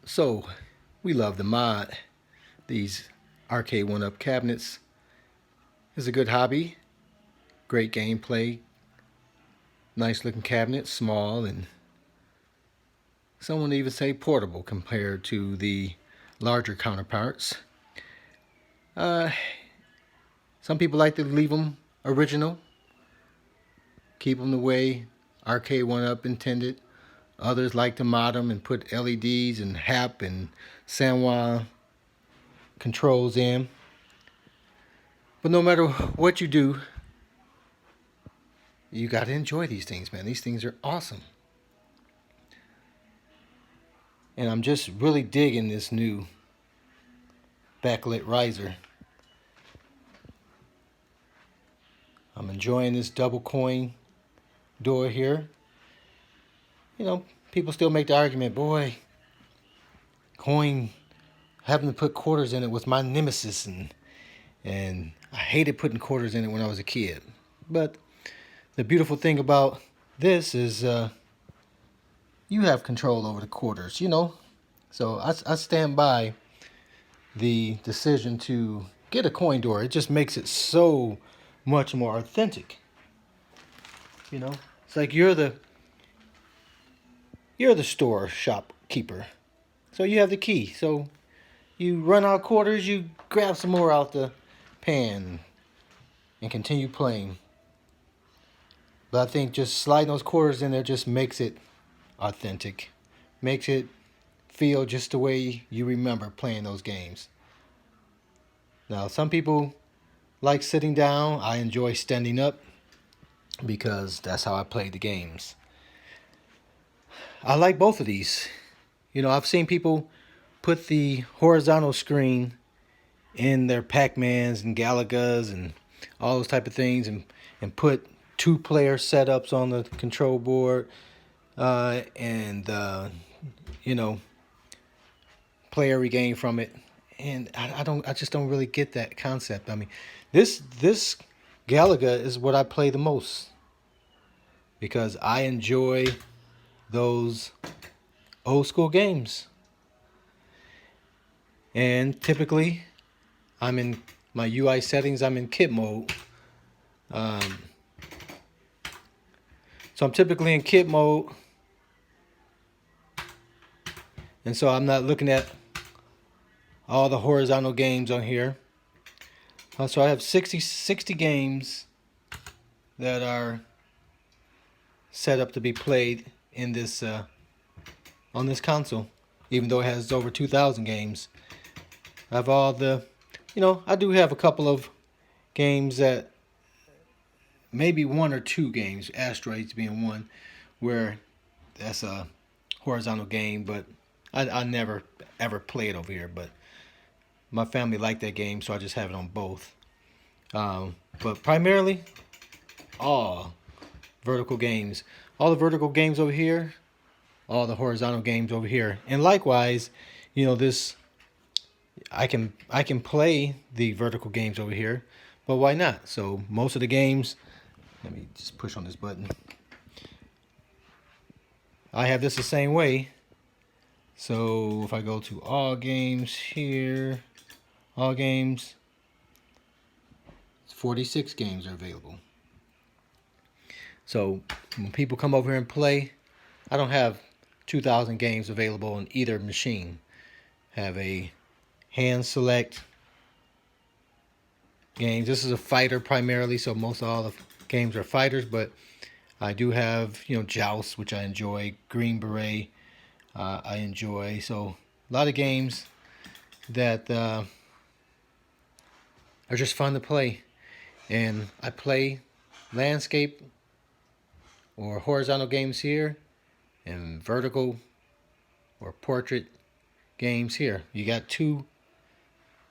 So, we love the mod. These Arcade1up cabinets is a good hobby, great gameplay, nice looking cabinet, small and some would even say portable compared to the larger counterparts. Uh, some people like to leave them original, keep them the way Arcade1up intended. Others like to mod them and put LEDs and HAP and Sanwa controls in. But no matter what you do, you got to enjoy these things, man. These things are awesome. And I'm just really digging this new backlit riser. I'm enjoying this double coin door here. You know, people still make the argument, boy, coin, having to put quarters in it was my nemesis, and I hated putting quarters in it when I was a kid. But the beautiful thing about this is you have control over the quarters, you know. So I stand by the decision to get a coin door. It just makes it so much more authentic. You know, it's like you're the store shopkeeper. So you have the key. So you run out quarters, you grab some more out the pan and continue playing. But I think just sliding those quarters in there just makes it authentic. Makes it feel just the way you remember playing those games. Now, some people like sitting down. I enjoy standing up because that's how I play the games. I like both of these. You know, I've seen people put the horizontal screen in their Pac-Mans and Galagas and all those type of things and put two-player setups on the control board you know, play every game from it. And I just don't really get that concept. I mean, this Galaga is what I play the most because I enjoy those old school games. And typically, I'm in my UI settings. I'm in kit mode. So I'm typically in kit mode. And so I'm not looking at all the horizontal games on here. So I have 60 games that are set up to be played in this on this console, even though it has over 2,000 games. I have all the, you know, I do have a couple of games that, maybe one or two games, Asteroids being one, where that's a horizontal game, but I never ever play it over here. But my family liked that game, so I just have it on both. But primarily, all vertical games. All the vertical games over here, all the horizontal games over here. And likewise, you know, this I can play the vertical games over here, but why not? So most of the games, let me just push on this button. I have this the same way. So if I go to all games here, all games, 46 games are available. So when people come over here and play, I don't have 2,000 games available on either machine. Have a hand select games. This is a fighter primarily, so most of all the games are fighters, but I do have, you know, Joust, which I enjoy, Green Beret, I enjoy. So a lot of games that are just fun to play. And I play landscape or horizontal games here and vertical or portrait games here. You got two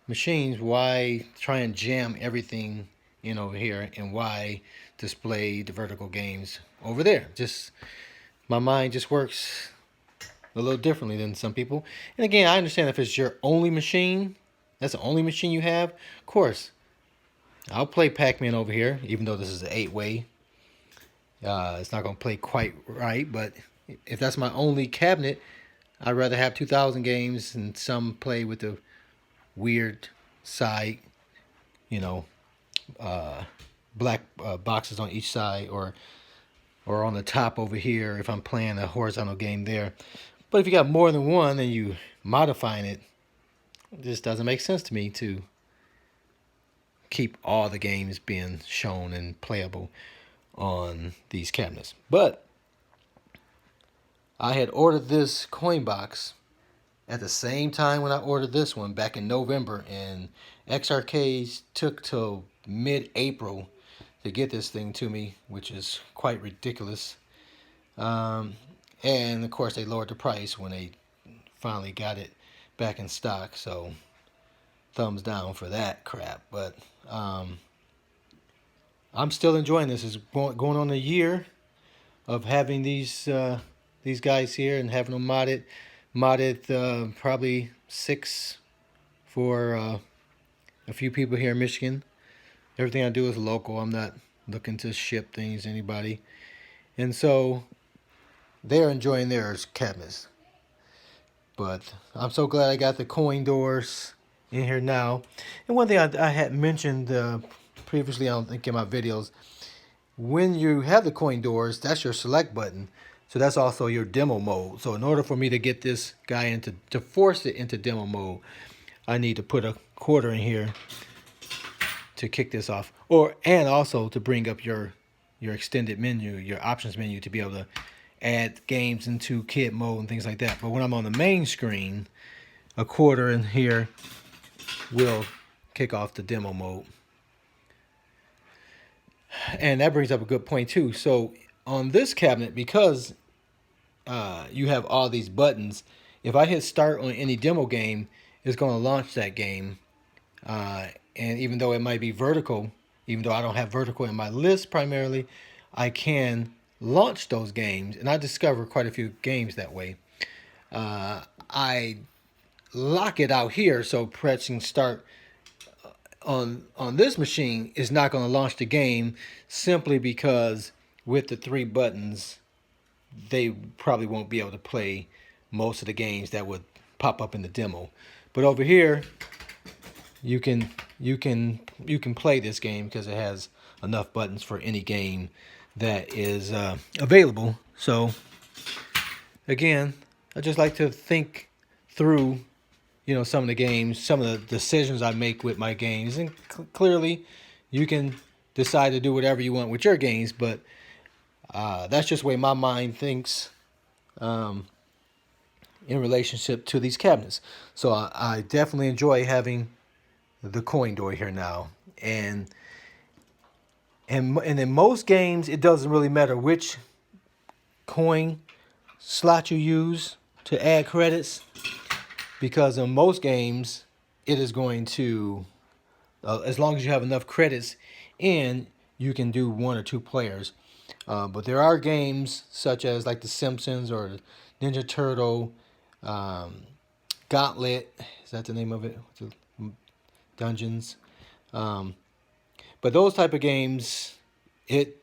machines. Why try and jam everything in over here, and why display the vertical games over there? Just my mind just works a little differently than some people. And again, I understand if it's your only machine, that's the only machine you have, of course I'll play Pac-Man over here, even though this is an 8-way. It's not going to play quite right, but if that's my only cabinet, I'd rather have 2,000 games, and some play with the weird side, you know, black boxes on each side, or on the top over here if I'm playing a horizontal game there. But if you got more than one and you modifying it, it just doesn't make sense to me to keep all the games being shown and playable on these cabinets. But I had ordered this coin box at the same time when I ordered this one back in November, and X Arcades took till mid-April to get this thing to me, which is quite ridiculous. And of course they lowered the price when they finally got it back in stock, so thumbs down for that crap. But I'm still enjoying this. It's going on a year of having these guys here and having them modded probably 6 for a few people here in Michigan. Everything I do is local. I'm not looking to ship things to anybody. And so they're enjoying their cabinets. But I'm so glad I got the coin doors in here now. And one thing I had mentioned previously, I don't think in my videos, when you have the coin doors, that's your select button. So that's also your demo mode. So in order for me to get this guy to force it into demo mode, I need to put a quarter in here to kick this off, and also to bring up your extended menu, your options menu, to be able to add games into kid mode and things like that. But when I'm on the main screen, a quarter in here will kick off the demo mode. And that brings up a good point too. So on this cabinet, because you have all these buttons, if I hit start on any demo game, it's going to launch that game. And even though it might be vertical, even though I don't have vertical in my list primarily, I can launch those games. And I discovered quite a few games that way. I lock it out here, so pressing start on this machine is not going to launch the game, simply because with the 3 buttons, they probably won't be able to play most of the games that would pop up in the demo. But over here, you can play this game because it has enough buttons for any game that is available. So again, I just like to think through, some of the games, some of the decisions I make with my games, and clearly you can decide to do whatever you want with your games, but that's just the way my mind thinks in relationship to these cabinets. So I definitely enjoy having the coin door here now, and in most games it doesn't really matter which coin slot you use to add credits, because in most games it is going to, as long as you have enough credits in, you can do 1 or 2 players. But there are games such as like The Simpsons or Ninja Turtle, Gauntlet, is that the name of it? Dungeons. But those type of games, it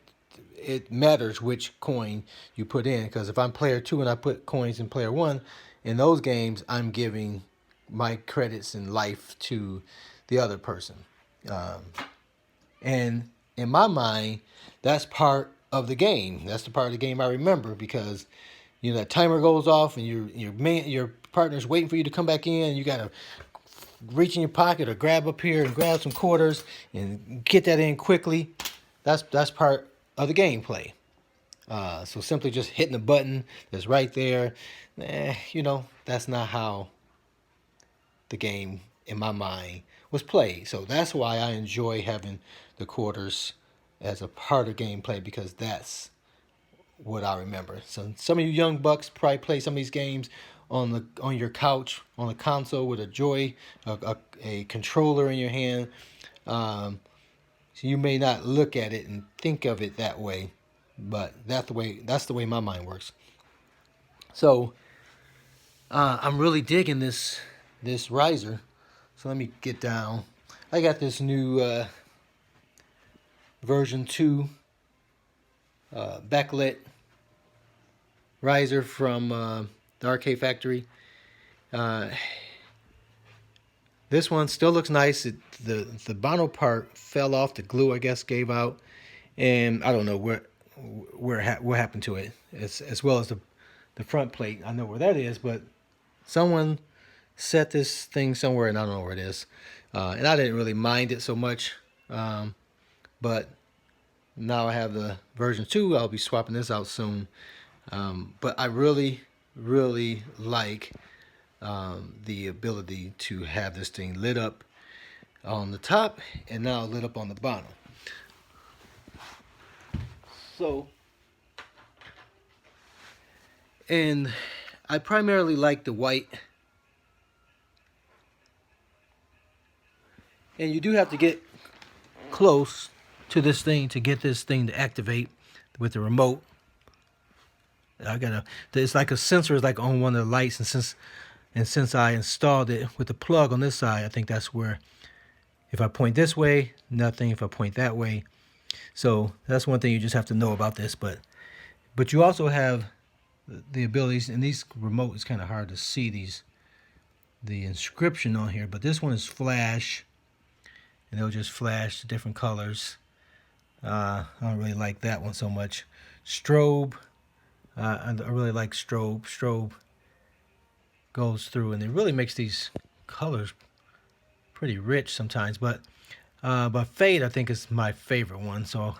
matters which coin you put in, because if I'm player 2 and I put coins in player 1, in those games I'm giving my credits in life to the other person. And in my mind, that's part of the game. That's the part of the game I remember, because that timer goes off and your partner's waiting for you to come back in, and you gotta reach in your pocket or grab up here and grab some quarters and get that in quickly. That's part of the gameplay. So simply just hitting a button that's right there, that's not how the game in my mind was played. So that's why I enjoy having the quarters as a part of gameplay, because that's what I remember. So some of you young bucks probably play some of these games on your couch on a console with a controller in your hand. So you may not look at it and think of it that way, but that's the way my mind works. So I'm really digging this riser. So let me get down. I got this new version 2 Backlit riser from the Arcade Factory. This one still looks nice. The vinyl part fell off. The glue, I guess, gave out, and I don't know what happened to it. As well as the front plate. I know where that is, but someone set this thing somewhere, and I don't know where it is. And I didn't really mind it so much, but now I have the version 2. I'll be swapping this out soon. But I really like the ability to have this thing lit up on the top and now lit up on the bottom. So, and I primarily like the white. And you do have to get close to this thing to get this thing to activate with the remote. It's like a sensor is like on one of the lights, and since I installed it with the plug on this side, I think that's where, if I point this way, nothing. If I point that way, so that's one thing you just have to know about this. But you also have the abilities, and these remote is kind of hard to see the inscription on here, but this one is flash, and it'll just flash different colors. I don't really like that one so much. Strobe, I really like strobe. Strobe goes through, and it really makes these colors pretty rich sometimes. But fade, I think, is my favorite one. So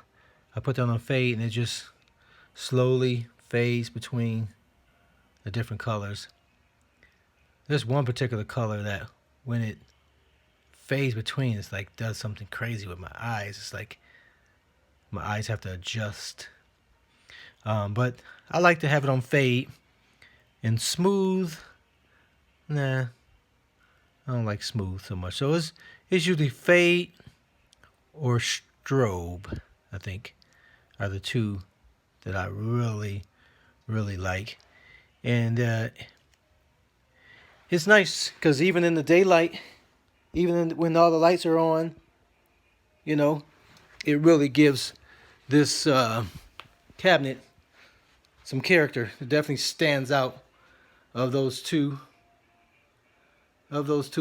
I put that on fade, and it just slowly fades between the different colors. There's one particular color that when it fades between, it's like does something crazy with my eyes. It's like my eyes have to adjust. But I like to have it on fade. And smooth, nah, I don't like smooth so much. So it's usually fade or strobe, I think, are the two that I really like. And it's nice because even in the daylight, when all the lights are on, you know, it really gives this cabinet some character. It definitely stands out of those two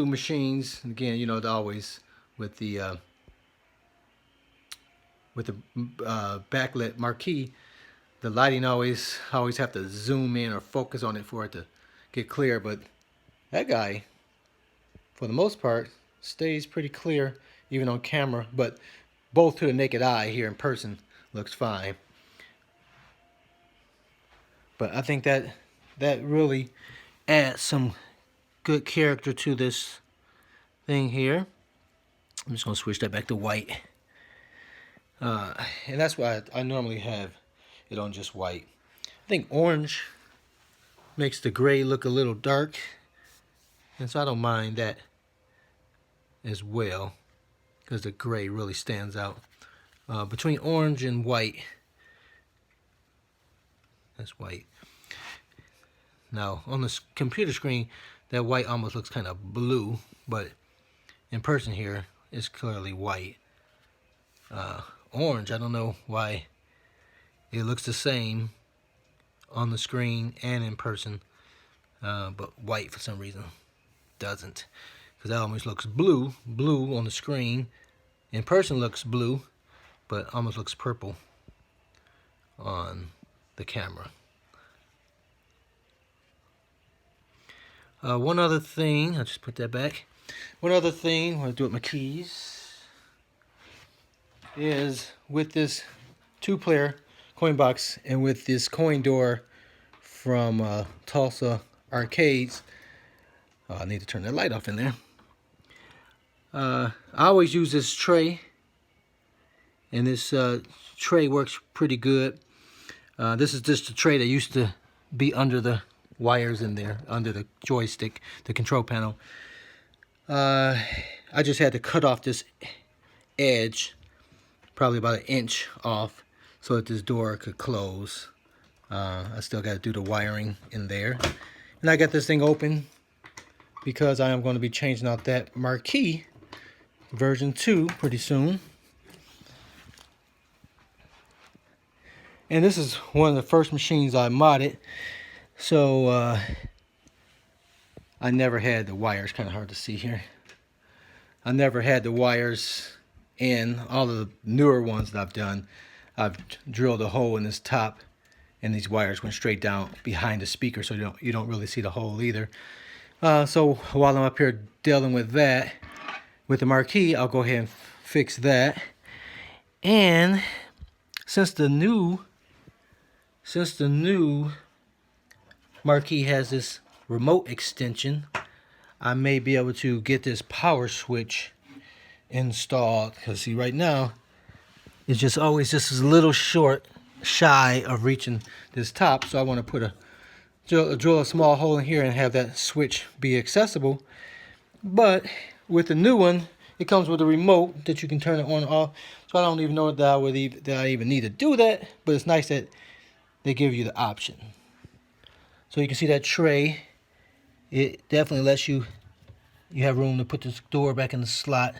machines. And again, you know, always with the backlit marquee, the lighting always have to zoom in or focus on it for it to get clear. But that guy, for the most part, stays pretty clear even on camera, but both to the naked eye here in person looks fine. But I think that really adds some good character to this thing here. I'm just going to switch that back to white. And that's why I normally have it on just white. I think orange makes the gray look a little dark, and so I don't mind that as well, because the gray really stands out. Between orange and white, that's white. Now on the computer screen, that white almost looks kind of blue, but in person here, it's clearly white. Orange, I don't know why it looks the same on the screen and in person, but white for some reason doesn't, because that almost looks blue on the screen. In person looks blue, but almost looks purple on the camera. One other thing, I'll just put that back. One other thing, I'm going to do with my keys, is with this 2-player coin box and with this coin door from Tulsa Arcades. I need to turn that light off in there. I always use this tray, and this tray works pretty good. This is just a tray that used to be under the wires in there, under the joystick, the control panel. I just had to cut off this edge, probably about 1 inch off, so that this door could close. I still got to do the wiring in there. And I got this thing open because I am going to be changing out that marquee version 2 pretty soon. And this is one of the first machines I modded. So I never had the wires, kind of hard to see here. I never had the wires in. All of the newer ones that I've done, I've drilled a hole in this top, and these wires went straight down behind the speaker, so you don't really see the hole either. So while I'm up here dealing with that, with the marquee, I'll go ahead and fix that. And since the new marquee has this remote extension, I may be able to get this power switch installed, because see, right now it's just always just a little shy of reaching this top. So I want to put drill a small hole in here and have that switch be accessible. But with the new one, it comes with a remote that you can turn it on and off. So I don't even know that I even need to do that, but it's nice that they give you the option. So you can see that tray. It definitely lets you have room to put this door back in the slot.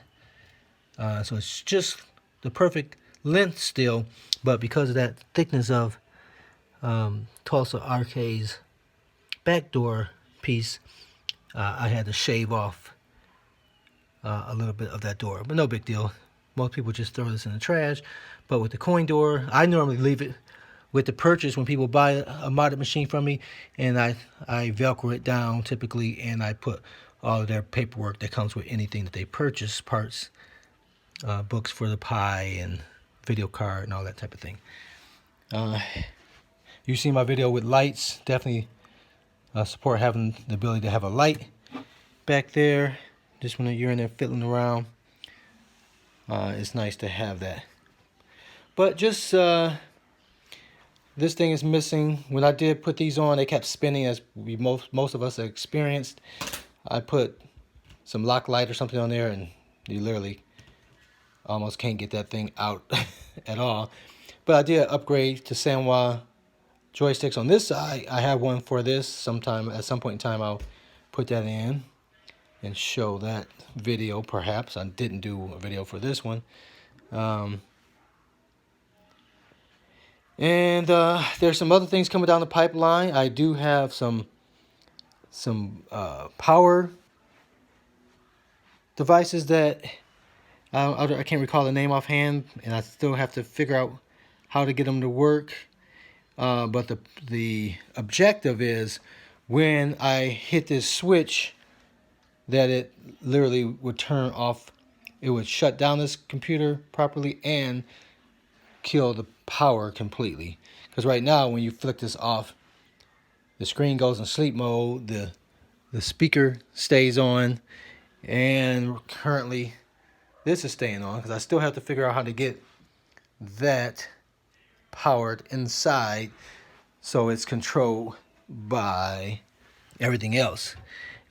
So it's just the perfect length still, but because of that thickness of Tulsa Arcade's back door piece, I had to shave off a little bit of that door, but no big deal. Most people just throw this in the trash. But with the coin door, I normally leave it with the purchase when people buy a modded machine from me, and I Velcro it down typically, and I put all of their paperwork that comes with anything that they purchase, parts, books for the Pi and video card and all that type of thing. You see my video with lights, definitely support having the ability to have a light back there just when you're in there fiddling around. It's nice to have that. But just this thing is missing. When I did put these on, they kept spinning, as most of us have experienced. I put some lock light or something on there, and you literally almost can't get that thing out at all. But I did upgrade to Sanwa joysticks on this side. I have one for this. At some point in time, I'll put that in and show that video. Perhaps I didn't do a video for this one. And there's some other things coming down the pipeline. I do have some power devices that I can't recall the name offhand, and I still have to figure out how to get them to work. But the objective is when I hit this switch, that it literally would turn off. It would shut down this computer properly and kill the power completely. Because right now, when you flick this off, the screen goes in sleep mode. The speaker stays on, and currently this is staying on, because I still have to figure out how to get that powered inside so it's controlled by everything else.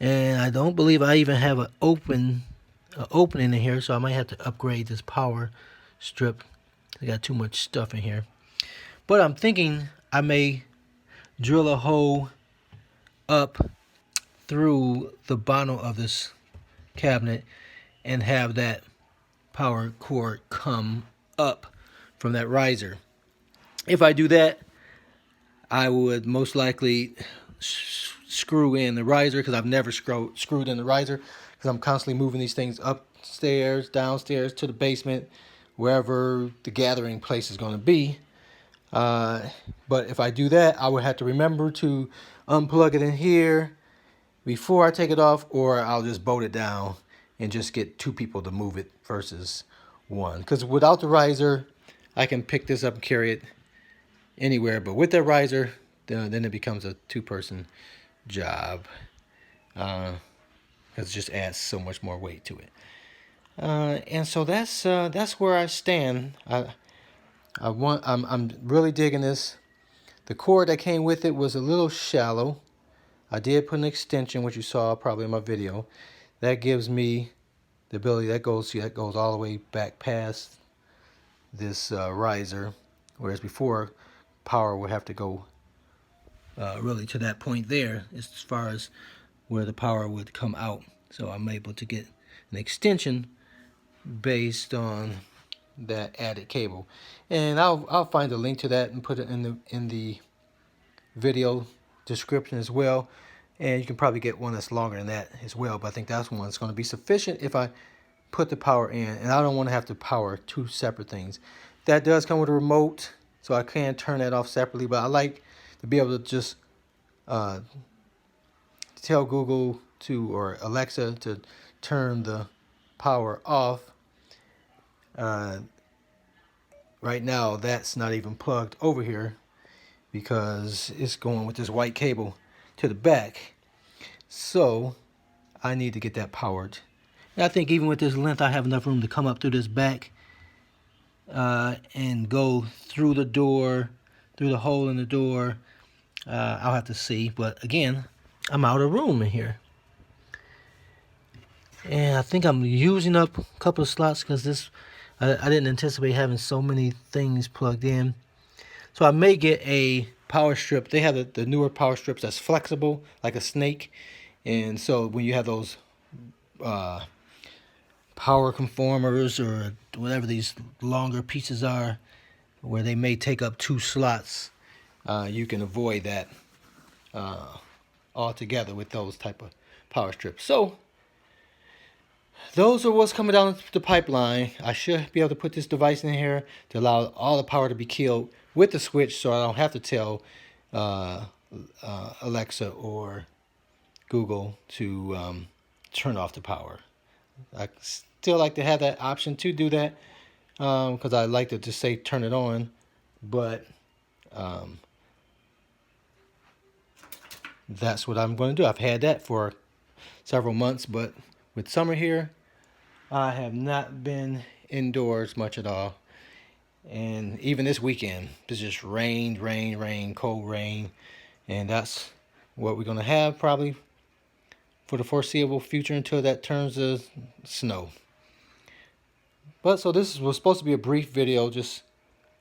And I don't believe I even have an opening in here, so I might have to upgrade this power strip. I got too much stuff in here. But I'm thinking I may drill a hole up through the bottom of this cabinet and have that power cord come up from that riser. If I do that, I would most likely screw in the riser, because I've never screwed in the riser, because I'm constantly moving these things upstairs, downstairs, to the basement, wherever the gathering place is going to be. But if I do that, I would have to remember to unplug it in here before I take it off, or I'll just bolt it down and just get two people to move it versus one. Because without the riser, I can pick this up and carry it anywhere, but with that riser, then it becomes a two-person job, because it just adds so much more weight to it. And so that's where I stand. I'm really digging this. The cord that came with it was a little shallow. I did put an extension, which you saw probably in my video. That gives me the ability, that goes all the way back past this riser, whereas before, power would have to go really to that point there, as far as where the power would come out. So I'm able to get an extension based on that added cable, and I'll find a link to that and put it in the video description as well. And you can probably get one that's longer than that as well, but I think that's one that's going to be sufficient if I put the power in. And I don't want to have to power two separate things. That does come with a remote, so I can turn that off separately, but I like to be able to just tell Google to, or Alexa to turn the power off. Right now that's not even plugged over here because it's going with this white cable to the back. So I need to get that powered. And I think even with this length, I have enough room to come up through this back and go through the door, through the hole in the door. I'll have to see, but again, I'm out of room in here. And I think I'm using up a couple of slots because this, I didn't anticipate having so many things plugged in. So I may get a power strip. They have the newer power strips that's flexible, like a snake. And so when you have those power conformers or whatever these longer pieces are, where they may take up 2 slots, you can avoid that altogether with those type of power strips. So those are what's coming down the pipeline. I should be able to put this device in here to allow all the power to be killed with the switch, so I don't have to tell Alexa or Google to turn off the power. I still like to have that option to do that because I like to just say turn it on, but that's what I'm going to do. I've had that for several months, but with summer here, I have not been indoors much at all. And even this weekend, it's just rain, cold rain. And that's what we're going to have probably for the foreseeable future until that turns to snow. But so this was supposed to be a brief video, just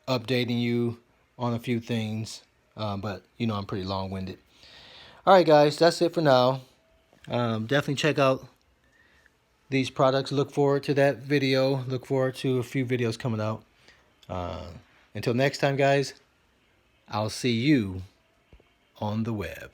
updating you on a few things. But you know, I'm pretty long-winded. All right, guys, that's it for now. Definitely check out these products. Look forward to that video. Look forward to a few videos coming out. Until next time, guys, I'll see you on the web.